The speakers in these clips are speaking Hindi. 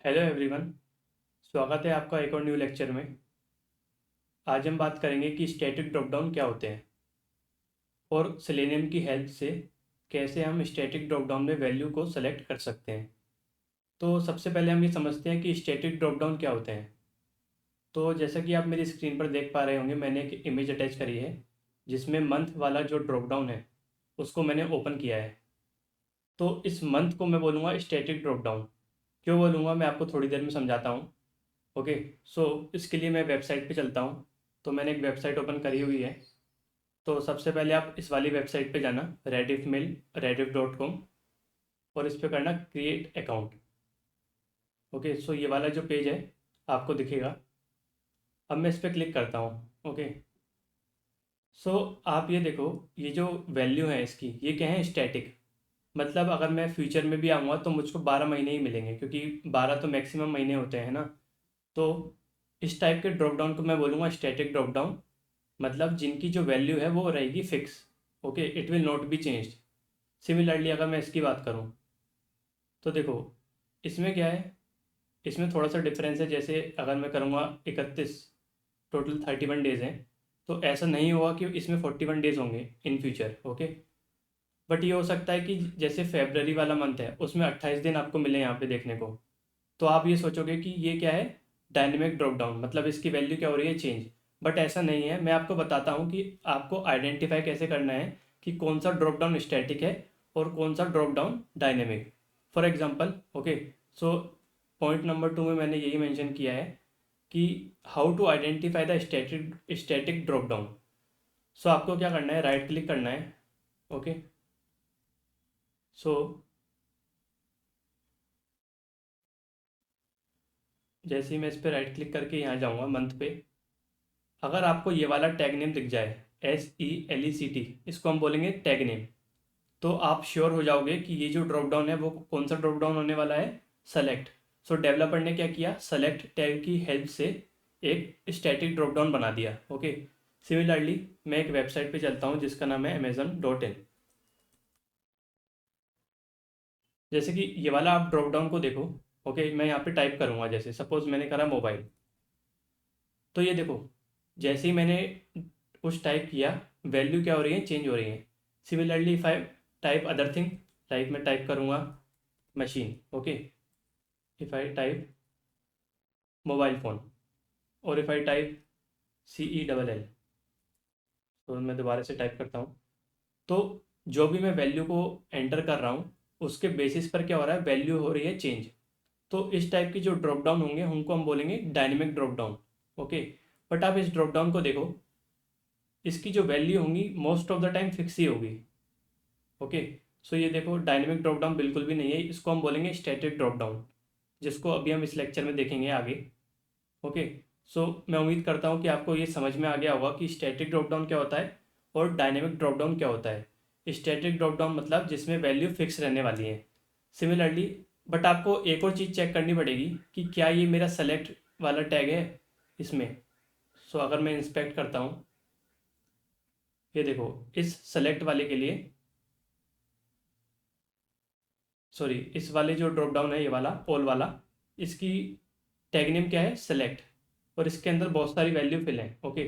Hello everyone. स्वागत है आपका एक और न्यू लेक्चर में। आज हम बात करेंगे कि स्टैटिक ड्रॉप डाउन क्या होते हैं और सेलेनियम की हेल्प से कैसे हम स्टैटिक ड्रॉप डाउन में वैल्यू को सेलेक्ट कर सकते हैं। तो सबसे पहले हम ये समझते हैं कि स्टैटिक ड्रॉप डाउन क्या होते हैं। तो जैसा कि आप मेरी स्क्रीन पर देख पा रहे होंगे, मैंने एक इमेज अटैच करी है जिसमें मंथ वाला जो ड्रॉप डाउन है उसको मैंने ओपन किया है। तो इस मंथ को मैं बोलूँगा स्टैटिक ड्रॉप डाउन। क्यों बोलूँगा मैं आपको थोड़ी देर में समझाता हूँ। ओके। सो इसके लिए मैं वेबसाइट पे चलता हूँ। तो मैंने एक वेबसाइट ओपन करी हुई है। तो सबसे पहले आप इस वाली वेबसाइट पे जाना, rediffmail.rediff.com, और इस पे करना क्रिएट अकाउंट। ओके। सो ये वाला जो पेज है आपको दिखेगा। अब मैं इस पर क्लिक करता हूँ। ओके। सो आप ये देखो, ये जो वैल्यू है इसकी, ये क्या है, स्टैटिक। मतलब अगर मैं फ्यूचर में भी आऊँगा तो मुझको 12 महीने ही मिलेंगे, क्योंकि 12 तो मैक्सिमम महीने होते हैं ना। तो इस टाइप के ड्रॉप डाउन को मैं बोलूँगा स्टैटिक ड्रॉप डाउन। मतलब जिनकी जो वैल्यू है वो रहेगी fix. Okay, it will not be changed. Similarly अगर मैं इसकी बात करूँ तो देखो, इसमें क्या है, इसमें थोड़ा सा डिफरेंस है। जैसे अगर मैं करूँगा 31, टोटल 31 डेज़ हैं, तो ऐसा नहीं होगा कि इसमें 41 डेज़ होंगे इन फ्यूचर। ओके। बट ये हो सकता है कि जैसे फेबररी वाला मंथ है उसमें 28 दिन आपको मिले यहाँ पे देखने को। तो आप ये सोचोगे कि ये क्या है, डायनेमिक ड्रॉप डाउन, मतलब इसकी वैल्यू क्या हो रही है, चेंज। बट ऐसा नहीं है। मैं आपको बताता हूँ कि आपको आइडेंटिफाई कैसे करना है कि कौन सा ड्रॉप डाउन स्टैटिक है और कौन सा drop down dynamic. For example, okay, so point number 2 में मैंने यही मेंशन किया है कि how to identify the static static drop down. So आपको क्या करना है, राइट क्लिक करना है। ओके। सो जैसे ही मैं इस पर राइट क्लिक करके यहाँ जाऊँगा मंथ पे, अगर आपको ये वाला टैग नेम दिख जाए, SELECT, इसको हम बोलेंगे टैग नेम, तो आप श्योर हो जाओगे कि ये जो ड्रॉप डाउन है वो कौन सा ड्रॉप डाउन होने वाला है, सेलेक्ट। सो डेवलपर ने क्या किया, सेलेक्ट टैग की हेल्प से एक स्टैटिक ड्रॉप डाउन बना दिया। ओके। सिमिलरली मैं एक वेबसाइट पे चलता हूँ जिसका नाम है amazon.in। जैसे कि ये वाला आप ड्रॉप डाउन को देखो। ओके, मैं यहाँ पे टाइप करूँगा, जैसे सपोज मैंने करा मोबाइल। तो ये देखो, जैसे ही मैंने कुछ टाइप किया, वैल्यू क्या हो रही है, चेंज हो रही है। Similarly if I type other thing, like मैं टाइप करूँगा machine. Okay. If I type mobile phone, और इफ आई टाइप CELL, तो मैं दोबारा से टाइप करता हूँ। तो जो भी मैं वैल्यू को एंटर कर रहा हूँ उसके बेसिस पर क्या हो रहा है, वैल्यू हो रही है चेंज। तो इस टाइप की जो ड्रॉप डाउन होंगे उनको हम बोलेंगे dynamic drop down. Okay. But आप इस ड्रॉप डाउन को देखो, इसकी जो वैल्यू होंगी most of the time fix ही होगी। ओके। सो ये देखो, डायनेमिक ड्रॉप डाउन बिल्कुल भी नहीं है, इसको हम बोलेंगे स्टैटिक ड्रॉप डाउन, जिसको अभी हम इस लेक्चर में देखेंगे आगे। ओके। सो मैं उम्मीद करता हूँ कि आपको ये समझ में आ गया होगा कि स्टैटिक ड्रॉप डाउन क्या होता है और डायनेमिक ड्रॉप डाउन क्या होता है। स्टैटिक ड्रॉप डाउन मतलब जिसमें वैल्यू फिक्स रहने वाली है। सिमिलरली, बट आपको एक और चीज़ चेक करनी पड़ेगी कि क्या ये मेरा सेलेक्ट वाला टैग है इसमें। सो अगर मैं इंस्पेक्ट करता हूँ, ये देखो, इस सेलेक्ट वाले के लिए, सॉरी, इस वाले जो ड्रॉप डाउन है ये वाला ऑल वाला, इसकी टैग नेम क्या है, सेलेक्ट, और इसके अंदर बहुत सारी वैल्यू फिल है। ओके।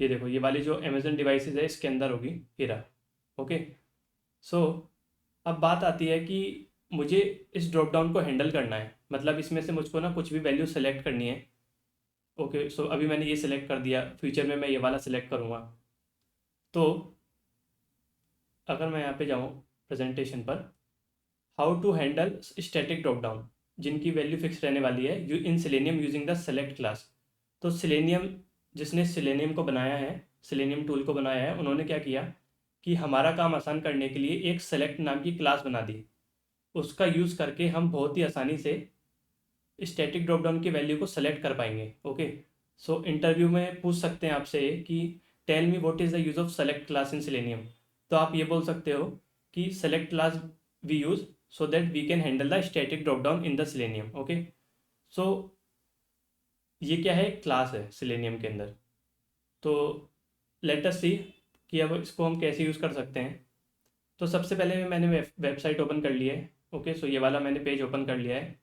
ये देखो, ये वाली जो अमेजन डिवाइसेस है इसके अंदर होगी हीरा। ओके। सो अब बात आती है कि मुझे इस ड्रॉप डाउन को हैंडल करना है, मतलब इसमें से मुझको ना कुछ भी वैल्यू सेलेक्ट करनी है। ओके। सो अभी मैंने ये सेलेक्ट कर दिया, फ्यूचर में मैं ये वाला सेलेक्ट करूँगा। तो अगर मैं यहाँ पे जाऊँ प्रेजेंटेशन पर, how to handle static drop down, जिनकी वैल्यू फिक्स रहने वाली है you in Selenium using the select class. तो सेलेनियम, जिसने सेलेनियम को बनाया है, सेलेनियम टूल को बनाया है, उन्होंने क्या किया कि हमारा काम आसान करने के लिए एक सेलेक्ट नाम की क्लास बना दी। उसका यूज़ करके हम बहुत ही आसानी से स्टैटिक ड्रॉप डाउन की वैल्यू को सेलेक्ट कर पाएंगे। ओके। सो इंटरव्यू में पूछ सकते हैं आपसे कि tell me what is the use of select class in Selenium. तो आप ये बोल सकते हो कि select class we use so that we can handle the static drop down in the selenium। Okay. So ये क्या है, क्लास है selenium के अंदर। तो लेट अस सी कि अब इसको हम कैसे यूज़ कर सकते हैं। तो सबसे पहले मैंने वेबसाइट ओपन कर ली है। ओके। सो ये वाला मैंने पेज ओपन कर लिया है।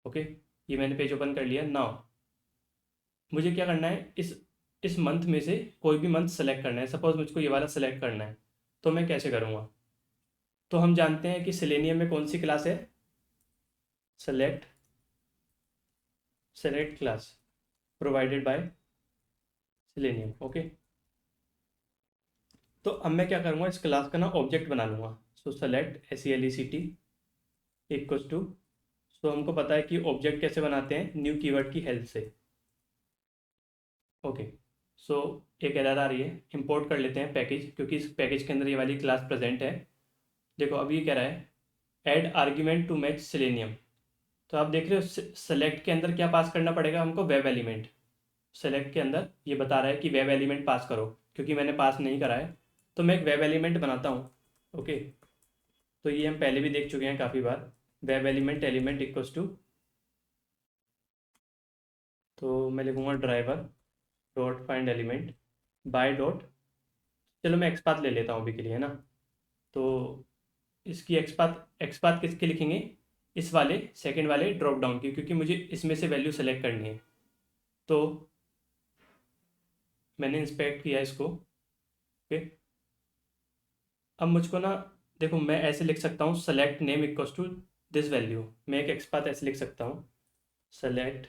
ओके, ये मैंने पेज ओपन कर लिया। नाउ मुझे क्या करना है, इस मंथ में से कोई भी मंथ सेलेक्ट करना है। सपोज मुझको ये वाला सेलेक्ट करना है, तो मैं कैसे करूँगा? तो हम जानते हैं कि सेलेनियम में कौन सी क्लास है, select select class provided by selenium. Okay, तो अब मैं क्या करूँगा, इस क्लास का ना ऑब्जेक्ट बना लूँगा। So select SELECT equals to, so हमको पता है कि ऑब्जेक्ट कैसे बनाते हैं, न्यू कीवर्ड की हेल्प से। ओके, सो एक एरर आ रही है, इंपोर्ट कर लेते हैं पैकेज, क्योंकि इस पैकेज के अंदर ये वाली क्लास प्रेजेंट है। देखो अभी ये कह रहा है add argument to match Selenium. तो आप देख रहे हो सेलेक्ट के अंदर क्या पास करना पड़ेगा हमको, वेब एलिमेंट। सेलेक्ट के अंदर ये बता रहा है कि वेब एलिमेंट पास करो, क्योंकि मैंने पास नहीं करा है। तो मैं एक वेब एलिमेंट बनाता हूँ। ओके, तो ये हम पहले भी देख चुके हैं काफ़ी बार। Web element element equals to, तो मैं लिखूँगा driver dot find element by dot, चलो मैं एक्सपाथ ले लेता हूँ अभी के लिए, है ना। तो इसकी एक्सपाथ किसके लिखेंगे, इस वाले सेकंड वाले ड्रॉप डाउन की, क्योंकि मुझे इसमें से वैल्यू सेलेक्ट करनी है। तो मैंने इंस्पेक्ट किया इसको। ओके, अब मुझको ना, देखो मैं ऐसे लिख सकता हूँ select name equals to this value. मैं एक एक्सपाथ ऐसे लिख सकता हूँ, सेलेक्ट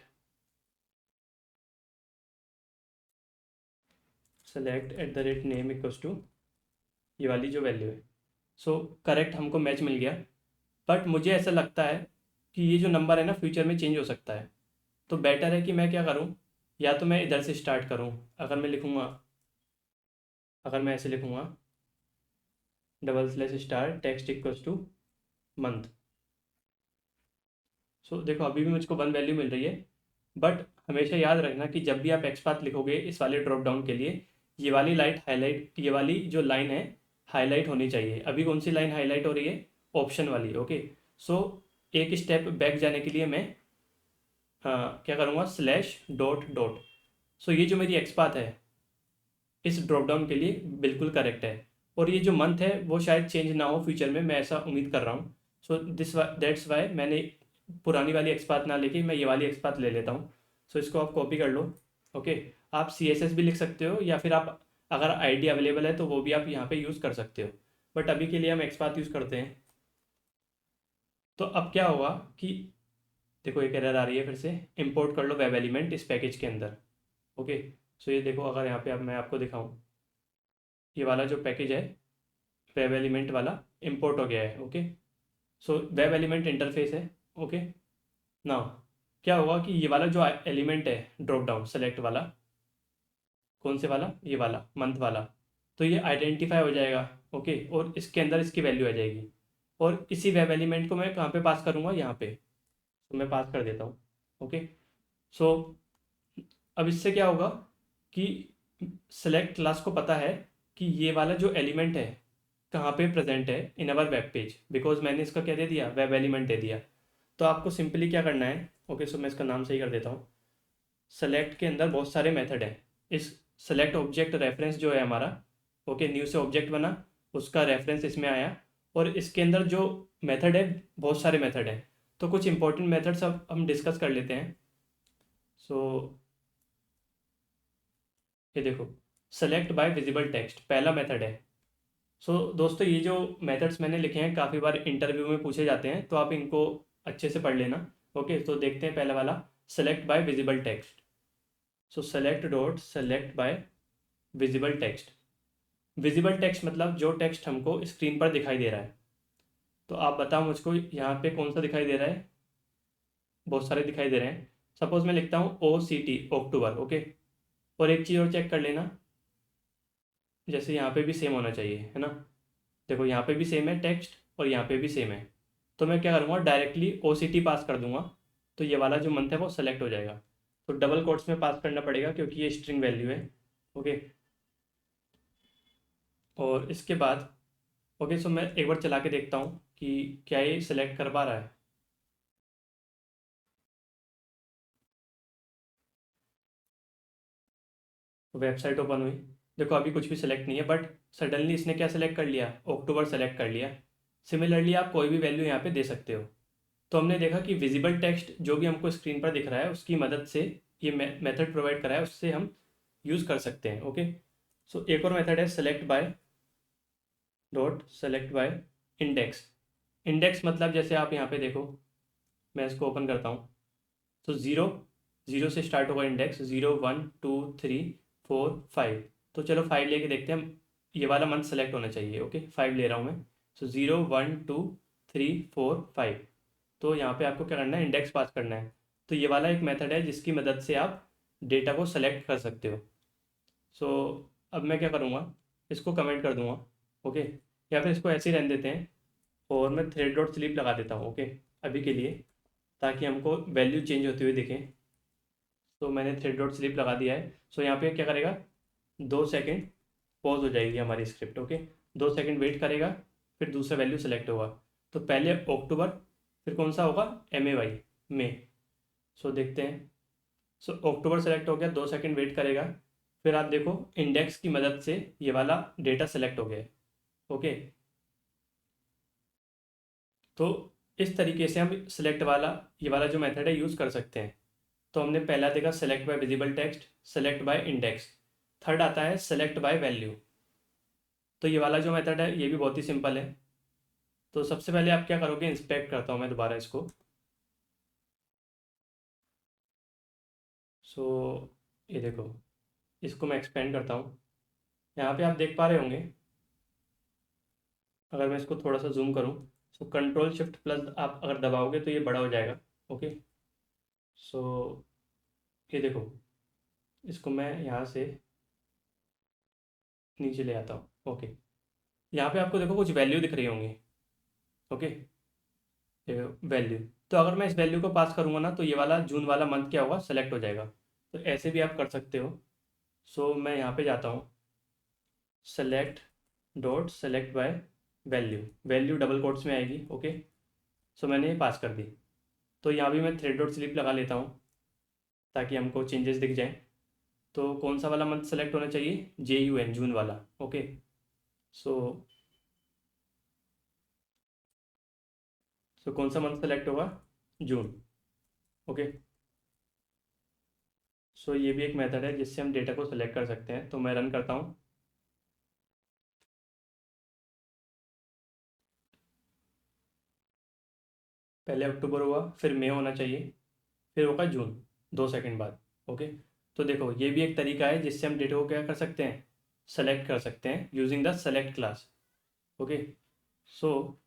@name इक्वल्स टू ये वाली जो वैल्यू है। सो करेक्ट, हमको मैच मिल गया। बट मुझे ऐसा लगता है कि ये जो नंबर है ना फ्यूचर में चेंज हो सकता है। तो बेटर है कि मैं क्या करूँ, या तो मैं इधर से स्टार्ट करूँ। अगर मैं लिखूँगा, अगर मैं ऐसे लिखूँगा /* टेक्स्ट इक्वल्स टू मंथ। सो देखो अभी भी मुझको 1 वैल्यू मिल रही है। बट हमेशा याद रखना कि जब भी आप एक्सपाथ लिखोगे इस वाले ड्रॉप डाउन के लिए, ये वाली लाइट हाईलाइट, ये वाली जो लाइन है हाईलाइट होनी चाहिए। अभी कौन सी लाइन हाईलाइट हो रही है, ऑप्शन वाली। ओके, सो एक स्टेप बैक जाने के लिए मैं क्या करूँगा, /डॉट। सो ये जो मेरी एक्सपाथ है इस ड्रॉप डाउन के लिए बिल्कुल करेक्ट है। और ये जो मंथ है वो शायद चेंज ना हो फ्यूचर में, मैं ऐसा उम्मीद कर रहा हूँ। सो दैट्स वाई मैंने पुरानी वाली एक्सपाथ ना लेके मैं ये वाली एक्सपाथ ले लेता हूँ। सो इसको आप कॉपी कर लो। ओके, आप CSS भी लिख सकते हो, या फिर आप अगर ID अवेलेबल है तो वो भी आप यहाँ पे यूज़ कर सकते हो। बट अभी के लिए हम एक्सपाथ यूज़ करते हैं। तो अब क्या होगा कि देखो एक एरर आ रही है फिर से, इंपोर्ट कर लो वेब एलिमेंट इस पैकेज के अंदर। ओके, सो ये देखो अगर यहाँ पे अब मैं आपको दिखाऊँ, ये वाला जो पैकेज है वेब एलिमेंट वाला इंपोर्ट हो गया है। Okay, so web element interface है। ओके, नाउ क्या होगा कि ये वाला जो एलिमेंट है ड्रॉप डाउन सेलेक्ट वाला, कौन से वाला, ये वाला मंथ वाला, तो ये आइडेंटिफाई हो जाएगा। ओके, और इसके अंदर इसकी वैल्यू आ जाएगी। और इसी वेब एलिमेंट को मैं कहाँ पे पास करूँगा, यहाँ पे। तो मैं पास कर देता हूँ। ओके, सो अब इससे क्या होगा कि सेलेक्ट क्लास को पता है कि ये वाला जो एलिमेंट है कहाँ पे प्रेजेंट है इन अवर वेब पेज, बिकॉज मैंने इसका क्या दे दिया, वेब एलिमेंट दे दिया। तो आपको सिंपली क्या करना है, ओके, सो मैं इसका नाम सही कर देता हूँ। सेलेक्ट के अंदर बहुत सारे मेथड हैं। इस सेलेक्ट ऑब्जेक्ट रेफरेंस जो है हमारा, ओके, न्यू से ऑब्जेक्ट बना, उसका रेफरेंस इसमें आया। और इसके अंदर जो मेथड है, बहुत सारे मेथड हैं। तो कुछ इंपॉर्टेंट मेथड्स अब हम डिस्कस कर लेते हैं। सो ये देखो, सेलेक्ट बाय विजिबल टेक्स्ट पहला मेथड है। सो दोस्तों ये जो मेथड्स मैंने लिखे हैं काफ़ी बार इंटरव्यू में पूछे जाते हैं, तो आप इनको अच्छे से पढ़ लेना। ओके, तो देखते हैं पहला वाला, select by visible text. So select by visible text. Visible text मतलब जो टेक्स्ट हमको स्क्रीन पर दिखाई दे रहा है। तो आप बताओ मुझको यहाँ पे कौन सा दिखाई दे रहा है, बहुत सारे दिखाई दे रहे हैं। सपोज मैं लिखता हूँ OCT अक्टूबर। ओके, और एक चीज़ और चेक कर लेना, जैसे यहाँ पे भी सेम होना चाहिए, है ना। देखो यहाँ पे भी सेम है टेक्स्ट, और यहाँ पे भी सेम है। तो मैं क्या करूँगा, डायरेक्टली OCT पास कर दूंगा। तो ये वाला जो मंथ है वो सेलेक्ट हो जाएगा। तो डबल कोट्स में पास करना पड़ेगा क्योंकि ये स्ट्रिंग वैल्यू है। ओके, और इसके बाद, ओके, सो मैं एक बार चला के देखता हूँ कि क्या ये सिलेक्ट कर पा रहा है। वेबसाइट ओपन हुई, देखो अभी कुछ भी सिलेक्ट नहीं है, बट सडनली इसने क्या सिलेक्ट कर लिया, अक्टूबर सेलेक्ट कर लिया। सिमिलरली आप कोई भी वैल्यू यहाँ पे दे सकते हो। तो हमने देखा कि विजिबल टेक्स्ट जो भी हमको स्क्रीन पर दिख रहा है उसकी मदद से ये मेथड प्रोवाइड करा है, उससे हम यूज़ कर सकते हैं। ओके, सो एक और मेथड है सेलेक्ट बाय इंडेक्स। इंडेक्स मतलब जैसे आप यहाँ पे देखो, मैं इसको ओपन करता हूँ, तो ज़ीरो से स्टार्ट होगा इंडेक्स, 0 1 2 3 4 5। तो चलो 5 लेके देखते हैं हम, ये वाला मंथ सेलेक्ट होना चाहिए। ओके, 5 ले रहा हूँ मैं, सो 0 1 2 3 4 5। तो यहाँ पे आपको क्या करना है, इंडेक्स पास करना है। तो ये वाला एक मेथड है जिसकी मदद से आप डेटा को सेलेक्ट कर सकते हो। सो अब मैं क्या करूँगा, इसको कमेंट कर दूँगा। ओके, या फिर इसको ऐसे ही रहने देते हैं और मैं थ्रेड डॉट स्लीप लगा देता हूँ। ओके, अभी के लिए, ताकि हमको वैल्यू चेंज होते हुए दिखें। तो मैंने थ्रेड डॉट स्लीप लगा दिया है। सो यहाँ पे क्या करेगा, 2 सेकेंड पॉज हो जाएगी हमारी स्क्रिप्ट। ओके, 2 सेकेंड वेट करेगा, फिर दूसरा वैल्यू सेलेक्ट होगा। तो पहले अक्टूबर, फिर कौन सा होगा, MAY, मई। सो देखते हैं, सो अक्टूबर सेलेक्ट हो गया, 2 सेकेंड वेट करेगा, फिर आप देखो इंडेक्स की मदद से ये वाला डेटा सेलेक्ट हो गया। ओके, तो इस तरीके से हम सेलेक्ट वाला, ये वाला जो मेथड है, यूज़ कर सकते हैं। तो हमने पहला देखा select by visible text, select by index. Third आता है सेलेक्ट बाय वैल्यू। तो ये वाला जो मेथड है ये भी बहुत ही सिंपल है। तो सबसे पहले आप क्या करोगे, इंस्पेक्ट करता हूँ मैं दोबारा इसको। सो ये देखो, इसको मैं एक्सपेंड करता हूँ। यहाँ पे आप देख पा रहे होंगे, अगर मैं इसको थोड़ा सा जूम करूँ, सो कंट्रोल शिफ्ट प्लस आप अगर दबाओगे तो ये बड़ा हो जाएगा। ओके, सो ये देखो, इसको मैं यहाँ से नीचे ले आता हूँ। ओके, यहाँ पे आपको देखो कुछ वैल्यू दिख रही होंगी। ओके, वैल्यू, तो अगर मैं इस वैल्यू को पास करूँगा ना, तो ये वाला जून वाला मंथ क्या होगा, सेलेक्ट हो जाएगा। तो ऐसे भी आप कर सकते हो। सो मैं यहाँ पे जाता हूँ, select by value, value double quotes में आएगी। ओके, सो मैंने ये पास कर दी। तो यहाँ भी मैं थ्रेड डॉट स्लिप लगा लेता हूँ ताकि हमको चेंजेस दिख जाएँ। तो कौन सा वाला मंथ सेलेक्ट होना चाहिए, JUN, जून वाला। ओके, सो कौन सा मंथ सेलेक्ट होगा, जून। ओके, सो ये भी एक मेथड है जिससे हम डेटा को सेलेक्ट कर सकते हैं। तो मैं रन करता हूँ। पहले अक्टूबर हुआ, फिर मई होना चाहिए, फिर होगा जून, 2 सेकेंड बाद। ओके, तो देखो ये भी एक तरीका है जिससे हम डेटा को क्या कर सकते हैं, सेलेक्ट कर सकते हैं using the select class. Okay, so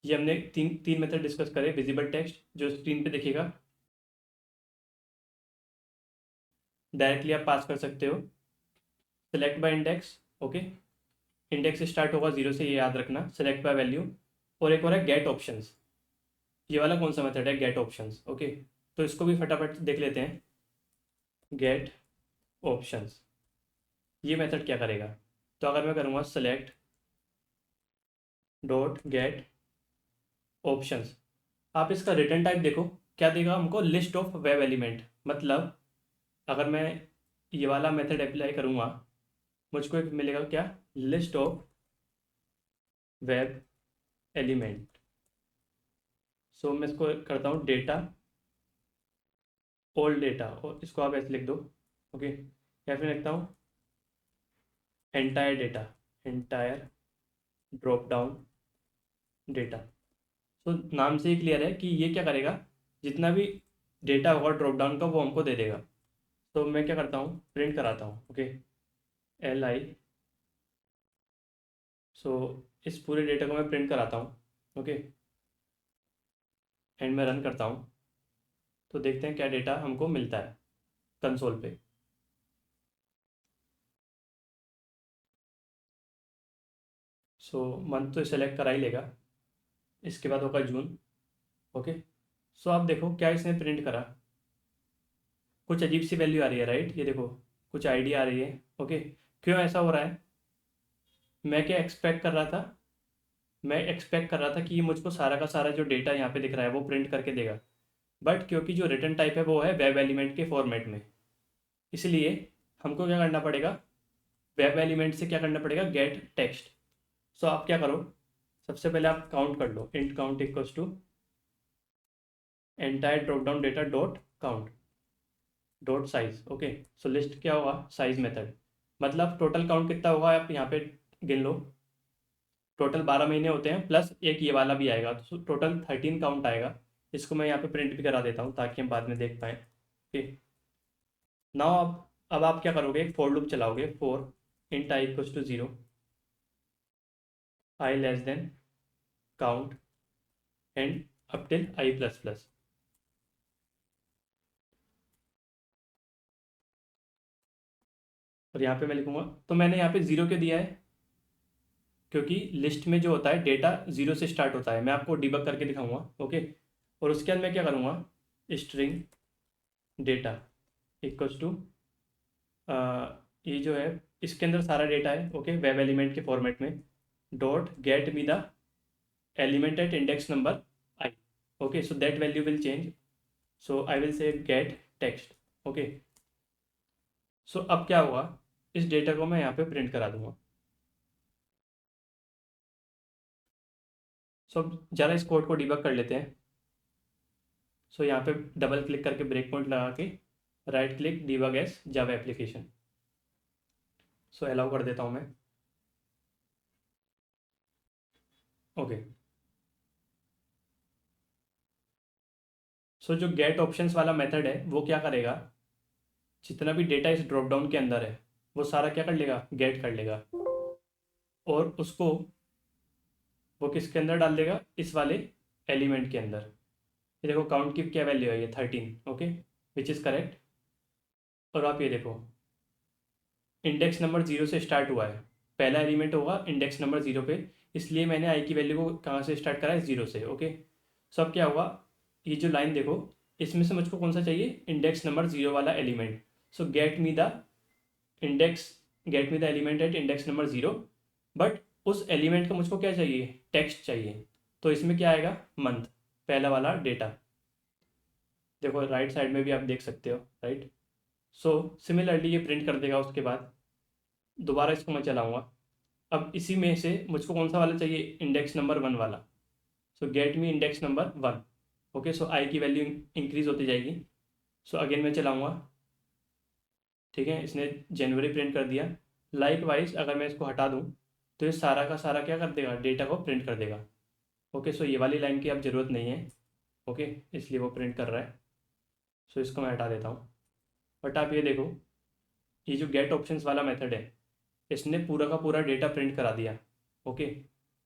ये हमने तीन तीन मेथड डिस्कस करे। विजिबल टेक्स्ट जो स्क्रीन पे दिखेगा, डायरेक्टली आप पास कर सकते हो। Select by index, okay, index से स्टार्ट होगा 0 से, ये याद रखना। सेलेक्ट बाय वैल्यू, और एक और है गेट ऑप्शंस। ये वाला कौन सा मेथड है, गेट ऑप्शंस। ओके, तो इसको भी फटाफट देख लेते हैं। गेट ऑप्शंस, ये मेथड क्या करेगा, तो अगर मैं करूँगा सेलेक्ट डॉट गेट ऑप्शंस, आप इसका रिटर्न टाइप देखो क्या देगा हमको, लिस्ट ऑफ वेब एलिमेंट। मतलब अगर मैं ये वाला मेथड अप्लाई करूँगा, मुझको एक मिलेगा क्या, लिस्ट ऑफ वेब एलिमेंट। सो मैं इसको करता हूँ डेटा, ओल्ड डेटा, और इसको आप ऐसे लिख दो। ओके, या फिर लिखता हूँ entire data, entire drop down data. तो नाम से ही क्लियर है कि ये क्या करेगा, जितना भी डेटा होगा ड्रॉप डाउन का वो हमको दे देगा। तो मैं क्या करता हूँ, प्रिंट कराता हूँ। ओके, LI, सो इस पूरे डेटा को मैं प्रिंट कराता हूँ। ओके, एंड मैं रन करता हूँ, तो देखते हैं क्या डेटा हमको मिलता है कंसोल पे। सो मंथ तो सेलेक्ट करा ही लेगा, इसके बाद होगा जून। ओके, सो आप देखो क्या इसने प्रिंट करा, कुछ अजीब सी वैल्यू आ रही है, राइट। ये देखो कुछ ID आ रही है। ओके, क्यों ऐसा हो रहा है, मैं क्या एक्सपेक्ट कर रहा था, मैं एक्सपेक्ट कर रहा था कि ये मुझको सारा का सारा जो डेटा यहाँ पे दिख रहा है वो प्रिंट करके देगा। बट क्योंकि जो रिटर्न टाइप है वो है वेब एलिमेंट के फॉर्मेट में, इसलिए हमको क्या करना पड़ेगा, वेब एलिमेंट से क्या करना पड़ेगा, गेट टेक्स्ट। सो आप क्या करो, सबसे पहले आप काउंट कर लो, int count equals to entire drop down data dot count dot size. Okay, so list क्या होगा, साइज मेथड, मतलब टोटल काउंट कितना होगा आप यहाँ पे गिन लो। टोटल 12 महीने होते हैं प्लस एक ये वाला भी आएगा, तो टोटल 13 काउंट आएगा। इसको मैं यहाँ पे प्रिंट भी करा देता हूँ ताकि हम बाद में देख पाएँ। ओके, नाउ अब आप क्या करोगे, एक फॉर लूप चलाओगे, for int i equals to 0, i less than count and up till i plus plus. और यहाँ पे मैं लिखूंगा, तो मैंने यहाँ पे 0 क्यों दिया है, क्योंकि लिस्ट में जो होता है डेटा 0 से स्टार्ट होता है। मैं आपको डिबग करके दिखाऊंगा। ओके, और उसके बाद मैं क्या करूँगा, स्ट्रिंग डेटा इक्वल्स टू ये जो है इसके अंदर सारा डेटा है। ओके, वेब एलिमेंट के फॉर्मेट में, dot get me the element at index number i. Okay, so that value will change, so I will say get text. Okay, so अब क्या होगा, इस डेटा को मैं यहाँ पे प्रिंट करा दूंगा। सो अब ज़रा इस कोड को डिबग कर लेते हैं। सो यहाँ पे डबल क्लिक करके ब्रेक पॉइंट लगा के right click debug as Java application. So allow कर देता हूँ मैं। ओके, सो जो गेट ऑप्शंस वाला मेथड है वो क्या करेगा, जितना भी डेटा इस ड्रॉप डाउन के अंदर है वो सारा क्या कर लेगा, गेट कर लेगा, और उसको वो किसके अंदर डाल देगा, इस वाले एलिमेंट के अंदर। ये देखो काउंट की क्या वैल्यू है, ये 13। Okay, which is correct. और आप ये देखो इंडेक्स नंबर 0 से स्टार्ट हुआ है, पहला एलिमेंट होगा इंडेक्स नंबर 0 पे, इसलिए मैंने आई की वैल्यू को कहाँ से स्टार्ट करा है, 0 से। ओके, सो अब क्या होगा, ये जो लाइन देखो, इसमें से मुझको कौन सा चाहिए, इंडेक्स नंबर 0 वाला element. So index get me the element at index number 0, but उस एलिमेंट का मुझको क्या चाहिए, टेक्स्ट चाहिए। तो इसमें क्या आएगा, मंथ, पहला वाला डेटा। देखो राइट साइड में भी आप देख सकते हो, राइट। सो सिमिलरली ये प्रिंट कर देगा। उसके बाद दोबारा इसको मैं चलाऊँगा, अब इसी में से मुझको कौन सा वाला चाहिए, इंडेक्स नंबर 1 वाला। So get me index number 1। Okay, so i की वैल्यू इंक्रीज होती जाएगी। सो अगेन मैं चलाऊँगा, ठीक है, इसने जनवरी प्रिंट कर दिया। लाइक वाइज अगर मैं इसको हटा दूँ तो ये सारा का सारा क्या कर देगा, डेटा को प्रिंट कर देगा। ओके, सो ये वाली लाइन की अब ज़रूरत नहीं है। ओके, इसलिए वो प्रिंट कर रहा है। सो इसको मैं हटा देता हूँ। बट आप ये देखो, ये जो गेट ऑप्शंस वाला मेथड है इसने पूरा का पूरा डेटा प्रिंट करा दिया। ओके,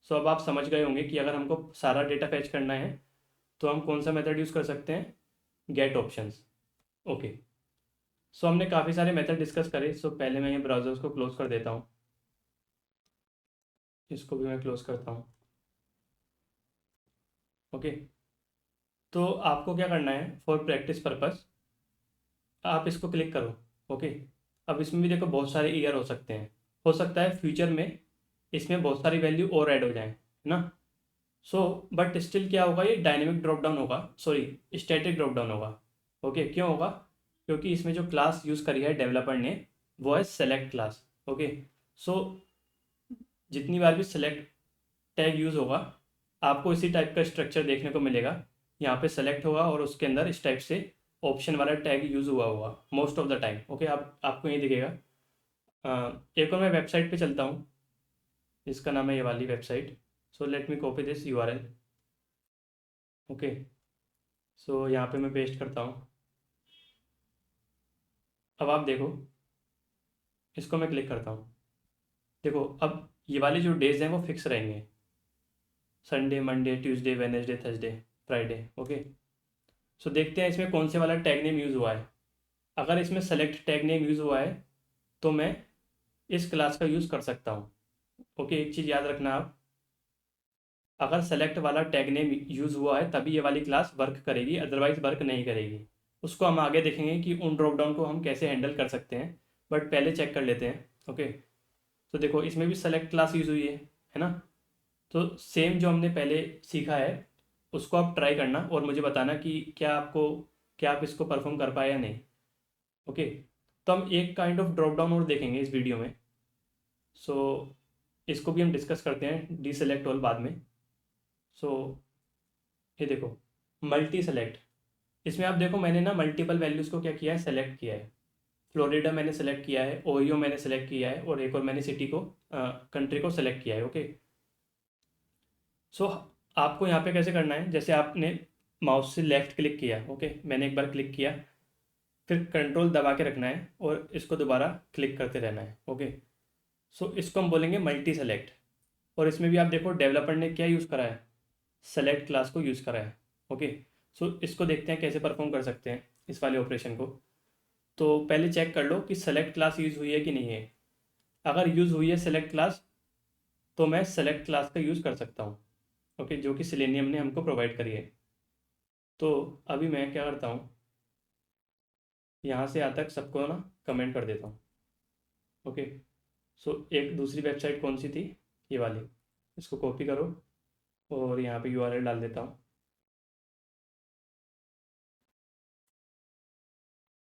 सो अब आप समझ गए होंगे कि अगर हमको सारा डेटा फैच करना है तो हम कौन सा मेथड यूज़ कर सकते हैं, गेट ऑप्शंस। ओके, सो हमने काफ़ी सारे मेथड डिस्कस करे। सो पहले मैं ये ब्राउज़र्स को क्लोज़ कर देता हूँ, इसको भी मैं क्लोज़ करता हूँ। ओके, तो आपको क्या करना है, फॉर प्रैक्टिस पर्पस आप इसको क्लिक करो। ओके, अब इसमें भी देखो बहुत सारे ईयर हो सकते हैं, हो सकता है फ्यूचर में इसमें बहुत सारी वैल्यू और ऐड हो जाए, है ना। सो बट स्टिल क्या होगा, ये डायनेमिक ड्रॉप डाउन होगा, सॉरी स्टैटिक ड्रॉप डाउन होगा। ओके, क्यों होगा, क्योंकि इसमें जो क्लास यूज़ करी है डेवलपर ने वो है सेलेक्ट क्लास। ओके, सो जितनी बार भी सेलेक्ट टैग यूज़ होगा आपको इसी टाइप का स्ट्रक्चर देखने को मिलेगा। यहाँ पे सेलेक्ट होगा और उसके अंदर इस टाइप से ऑप्शन वाला टैग यूज़ हुआ होगा most of the time. Okay, आपको ये दिखेगा। एक और मैं वेबसाइट पे चलता हूँ, इसका नाम है ये वाली website. So let me copy this URL। Okay, so यहाँ पे मैं पेस्ट करता हूँ। अब आप देखो, इसको मैं क्लिक करता हूँ। देखो अब ये वाले जो डेज हैं वो फिक्स रहेंगे, Sunday, Monday, Tuesday, Wednesday, Thursday, Friday. Okay, so देखते हैं इसमें कौन से वाला टैग नेम यूज़ हुआ है। अगर इसमें सेलेक्ट टैग नेम यूज़ हुआ है तो मैं इस क्लास का यूज़ कर सकता हूँ। ओके, एक चीज़ याद रखना आप, अगर सेलेक्ट वाला टैग नेम यूज़ हुआ है तभी ये वाली क्लास वर्क करेगी, अदरवाइज वर्क नहीं करेगी। उसको हम आगे देखेंगे कि उन ड्रॉप डाउन को हम कैसे हैंडल कर सकते हैं, बट पहले चेक कर लेते हैं। ओके, तो देखो इसमें भी सेलेक्ट क्लास यूज़ हुई है ना। तो सेम जो हमने पहले सीखा है उसको आप ट्राई करना और मुझे बताना कि क्या आप इसको परफॉर्म कर पाए या नहीं। ओके, तो हम एक काइंड ऑफ ड्रॉप डाउन और देखेंगे इस वीडियो में। सो इसको भी हम डिस्कस करते हैं, डी सेलेक्ट ऑल बाद में। सो ये देखो मल्टी सेलेक्ट, इसमें आप देखो मैंने ना मल्टीपल वैल्यूज़ को क्या किया है, सेलेक्ट किया है। फ्लोरिडा मैंने सेलेक्ट किया है, ओहियो मैंने सेलेक्ट किया है, और एक और मैंने सिटी को, कंट्री को सेलेक्ट किया है। ओके, सो आपको यहाँ पे कैसे करना है, जैसे आपने माउस से लेफ़्ट क्लिक किया, ओके मैंने एक बार क्लिक किया, फिर कंट्रोल दबा के रखना है और इसको दोबारा क्लिक करते रहना है। ओके, सो इसको हम बोलेंगे मल्टी सेलेक्ट। और इसमें भी आप देखो डेवलपर ने क्या यूज़ करा है, सेलेक्ट क्लास को यूज़ करा है। ओके, सो इसको देखते हैं कैसे परफॉर्म कर सकते हैं इस वाले ऑपरेशन को। तो पहले चेक कर लो कि सेलेक्ट क्लास यूज़ हुई है कि नहीं है। अगर यूज़ हुई है सेलेक्ट क्लास, तो मैं सेलेक्ट क्लास का यूज़ कर सकता हूँ। ओके, जो कि सिलेनियम ने हमको प्रोवाइड करी है। तो अभी मैं क्या करता हूँ, यहाँ से यहाँ तक सबको ना कमेंट कर देता हूँ। ओके, सो एक दूसरी वेबसाइट कौन सी थी, ये वाली, इसको कॉपी करो और यहाँ पे यूआरएल डाल देता हूँ।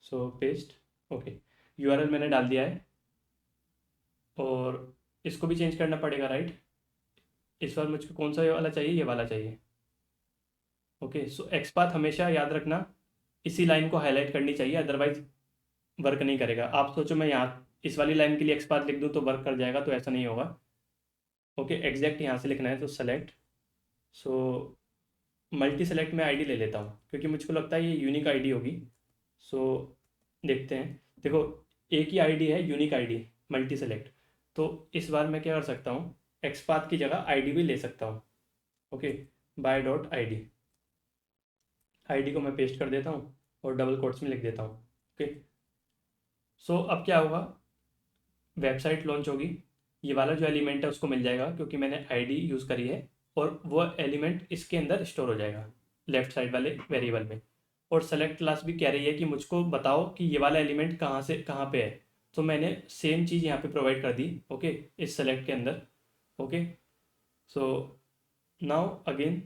सो पेस्ट, ओके, यूआरएल मैंने डाल दिया है। और इसको भी चेंज करना पड़ेगा, राइट। इस बार मुझको कौन सा ये वाला चाहिए, ये वाला चाहिए। ओके, सो एक्सपाथ हमेशा याद रखना इसी लाइन को हाईलाइट करनी चाहिए, अदरवाइज वर्क नहीं करेगा। आप सोचो मैं यहाँ इस वाली लाइन के लिए एक्सपाथ लिख दूँ तो वर्क कर जाएगा, तो ऐसा नहीं होगा। ओके, एग्जैक्ट यहाँ से लिखना है, तो सेलेक्ट। सो मल्टी सेलेक्ट में आईडी ले लेता हूँ क्योंकि मुझको लगता है ये यूनिक आईडी होगी। सो देखते हैं, देखो एक ही आईडी है, यूनिक आईडी, मल्टी सेलेक्ट। तो इस बार मैं क्या कर सकता हूँ, एक्सपाथ की जगह आईडी भी ले सकता हूँ। Okay, by dot ID, ID को मैं पेस्ट कर देता हूँ और डबल कोट्स में लिख देता हूँ। ओके, सो अब क्या होगा, वेबसाइट लॉन्च होगी, ये वाला जो एलिमेंट है उसको मिल जाएगा क्योंकि मैंने आईडी यूज़ करी है, और वो एलिमेंट इसके अंदर स्टोर हो जाएगा लेफ्ट साइड वाले वेरिएबल में। और सेलेक्ट क्लास भी कह रही है कि मुझको बताओ कि ये वाला एलिमेंट कहाँ से कहाँ पे है, तो मैंने सेम चीज़ यहाँ पे प्रोवाइड कर दी। ओके, इस सेलेक्ट के अंदर। Okay, so now again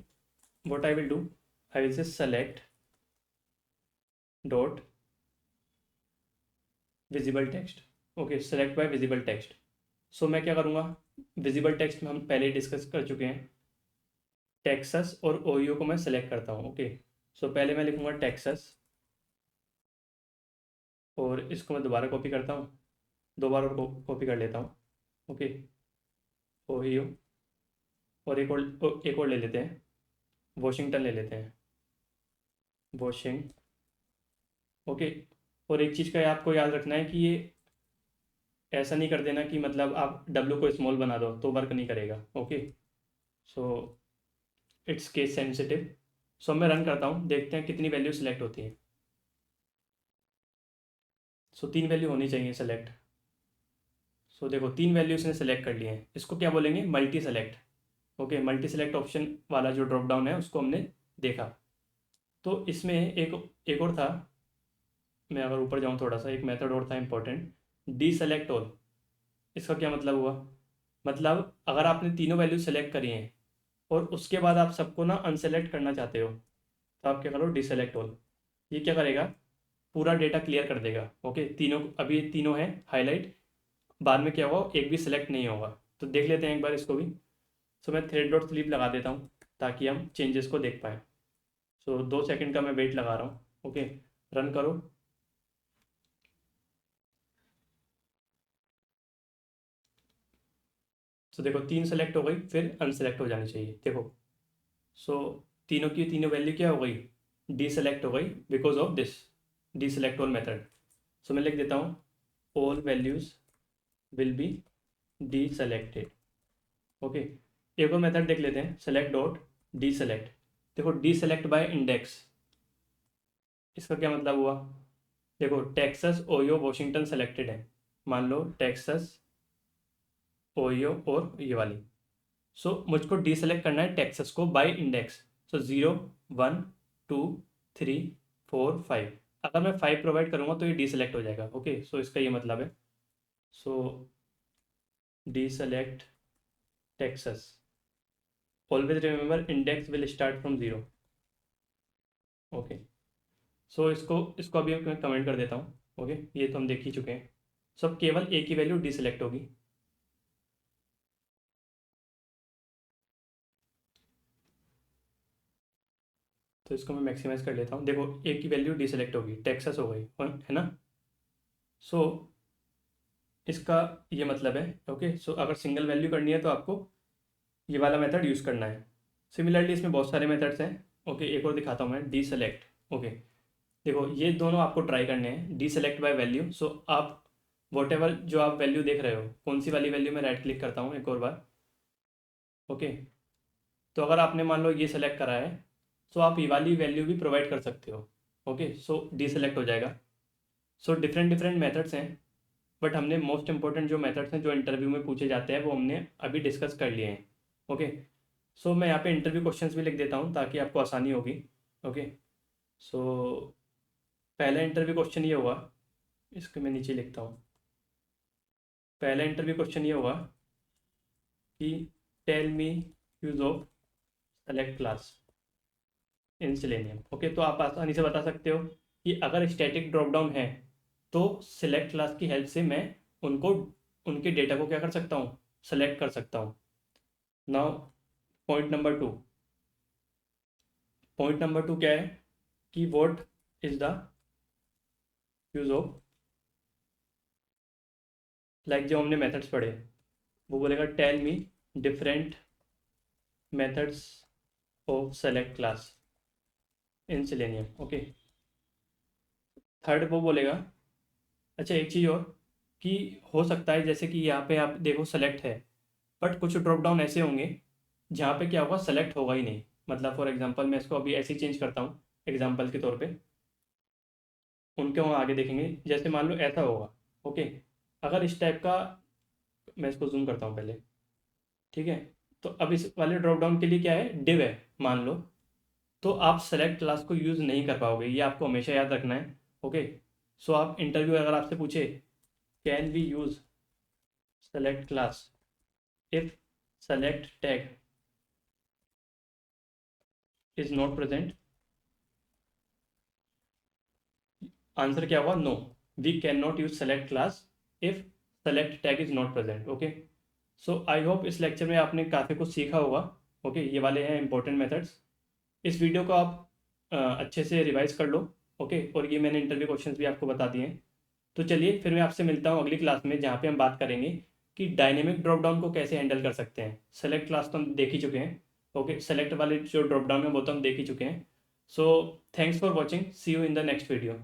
what I will do, I will say select dot visible text. Okay, select by visible text. So मैं क्या करूँगा, विजिबल टेक्स्ट में हम पहले ही डिस्कस कर चुके हैं, टेक्सास और ओहियो को मैं सेलेक्ट करता हूँ। ओके, सो पहले मैं लिखूँगा टेक्सास, और इसको मैं दोबारा कॉपी करता हूँ, दो बार और कॉपी कर लेता हूँ। ओके, ओहियो, और एक और ले लेते हैं, वॉशिंगटन ले लेते हैं, वॉशिंग। ओके, और एक चीज़ का आपको याद रखना है कि ये ऐसा नहीं कर देना कि मतलब आप डब्ल्यू को स्मॉल बना दो तो वर्क नहीं करेगा। Okay, so it's case sensitive. So मैं रन करता हूँ, देखते हैं कितनी वैल्यू सेलेक्ट होती है। सो 3 वैल्यू होनी चाहिए सेलेक्ट। सो देखो 3 वैल्यू इसने सेलेक्ट कर लिए हैं, इसको क्या बोलेंगे, multi select. Okay, multi select option वाला जो ड्रॉप डाउन है उसको हमने देखा। तो इसमें एक और था, मैं अगर ऊपर जाऊँ थोड़ा सा, एक मेथड और था इंपॉर्टेंट, डी सेलेक्ट ऑल। इसका क्या मतलब हुआ, मतलब अगर आपने तीनों वैल्यू सेलेक्ट करी हैं और उसके बाद आप सबको ना अनसेलेक्ट करना चाहते हो, तो आप क्या करो, डिसेलेक्ट ऑल। ये क्या करेगा, पूरा डेटा क्लियर कर देगा। ओके, तीनों अभी तीनों हैं हाईलाइट, बाद में क्या होगा, एक भी सिलेक्ट नहीं होगा। तो देख लेते हैं एक बार इसको भी। सो मैं थ्रेड डॉट स्लीप लगा देता हूँ ताकि हम चेंजेस को देख पाएँ। सो 2 सेकंड का मैं वेट लगा रहा हूँ। ओके, रन करो। सो देखो 3 सेलेक्ट हो गई, फिर अनसेलेक्ट हो जानी चाहिए, देखो। सो तीनों की तीनों वैल्यू क्या हो गई, डी सेलेक्ट हो गई because of this deselect all method. So मैं लिख देता हूँ, all values will be deselected. Okay, एक और मेथड देख लेते हैं, सेलेक्ट डॉट डी सेलेक्ट। देखो डी सेलेक्ट बाय इंडेक्स, इसका क्या मतलब हुआ, देखो टेक्सास ओयो वॉशिंगटन सेलेक्टेड है, मान लो टेक्सास ओयो और ये वाली। सो मुझको डी सेलेक्ट करना है टेक्सास को बाय इंडेक्स। सो 0 1 2 3 4 5, अगर मैं 5 प्रोवाइड करूँगा तो ये डी सेलेक्ट हो जाएगा। ओके, सो इसका ये मतलब है। So deselect Texas, always remember index will start from 0। Okay, so इसको अभी मैं कमेंट कर देता हूँ। ओके, ये तो हम देख ही चुके हैं। सब केवल एक ही वैल्यू डी सेलेक्ट होगी। तो इसको मैं मैक्सिमाइज़ कर लेता हूँ। देखो ए की वैल्यू डीसेलेक्ट होगी, टेक्सास हो गई, है ना। सो इसका ये मतलब है, ओके। सो अगर सिंगल वैल्यू करनी है तो आपको ये वाला मेथड यूज़ करना है। सिमिलरली इसमें बहुत सारे मेथड्स हैं, ओके। एक और दिखाता हूँ मैं, डी सेलेक्ट, ओके। देखो ये दोनों आपको ट्राई करने हैं, डी सेलेक्ट बाय वैल्यू। सो आप वॉट एवर जो आप वैल्यू देख रहे हो, कौन सी वाली वैल्यू में राइट क्लिक करता हूँ एक और बार, ओके। तो अगर आपने मान लो ये सेलेक्ट करा है, सो आप ये वाली वैल्यू भी प्रोवाइड कर सकते हो, ओके। सो डी सेलेक्ट हो जाएगा। सो डिफरेंट डिफरेंट मेथड्स हैं, बट हमने मोस्ट इंपॉर्टेंट जो मेथड्स हैं जो इंटरव्यू में पूछे जाते हैं वो हमने अभी डिस्कस कर लिए हैं, ओके। सो मैं यहाँ पे इंटरव्यू क्वेश्चंस भी लिख देता हूँ ताकि आपको आसानी होगी, ओके। सो पहला इंटरव्यू क्वेश्चन ये होगा, इसको मैं नीचे लिखता हूँ। पहला इंटरव्यू क्वेश्चन ये होगा कि tell me use of select class in Selenium, okay. तो आप आसानी से बता सकते हो कि अगर स्टैटिक ड्रॉप डाउन है तो सिलेक्ट क्लास की हेल्प से मैं उनको, उनके डेटा को क्या कर सकता हूँ, सेलेक्ट कर सकता हूँ। नाउ पॉइंट नंबर टू क्या है कि what is the use of, like जो हमने मेथड्स पढ़े, वो बोलेगा tell me different methods of select class in Selenium, okay. Third वो बोलेगा, अच्छा एक चीज़ और, कि हो सकता है जैसे कि यहाँ पे आप देखो सेलेक्ट है, बट कुछ ड्रॉप डाउन ऐसे होंगे जहाँ पे क्या होगा, सेलेक्ट होगा ही नहीं। मतलब फॉर एग्जांपल मैं इसको अभी ऐसे ही चेंज करता हूँ एग्जांपल के तौर पे, उनके वहाँ आगे देखेंगे। जैसे मान लो ऐसा होगा, ओके। अगर इस टाइप का, मैं इसको जूम करता हूँ पहले, ठीक है। तो अब इस वाले ड्रॉप डाउन के लिए क्या है, डिव है मान लो, तो आप सेलेक्ट क्लास को यूज़ नहीं कर पाओगे, ये आपको हमेशा याद रखना है, ओके। सो आप इंटरव्यू अगर आपसे पूछे can we use select class if select tag is not present, answer क्या होगा, no, we can not use select class if select tag is not present, okay. So I hope इस लेक्चर में आपने काफ़ी कुछ सीखा होगा, ओके। ये वाले हैं इंपॉर्टेंट मेथड्स। इस वीडियो को आप अच्छे से रिवाइज कर लो, ओके। और ये मैंने इंटरव्यू क्वेश्चंस भी आपको बता दिए हैं। तो चलिए फिर मैं आपसे मिलता हूँ अगली क्लास में, जहाँ पे हम बात करेंगे कि डायनेमिक ड्रॉप डाउन को कैसे हैंडल कर सकते हैं। सेलेक्ट क्लास तो हम देख ही चुके हैं, ओके। सेलेक्ट वाले जो ड्रॉप डाउन है वो तो हम देख ही चुके हैं। So thanks for watching, see you in the next video.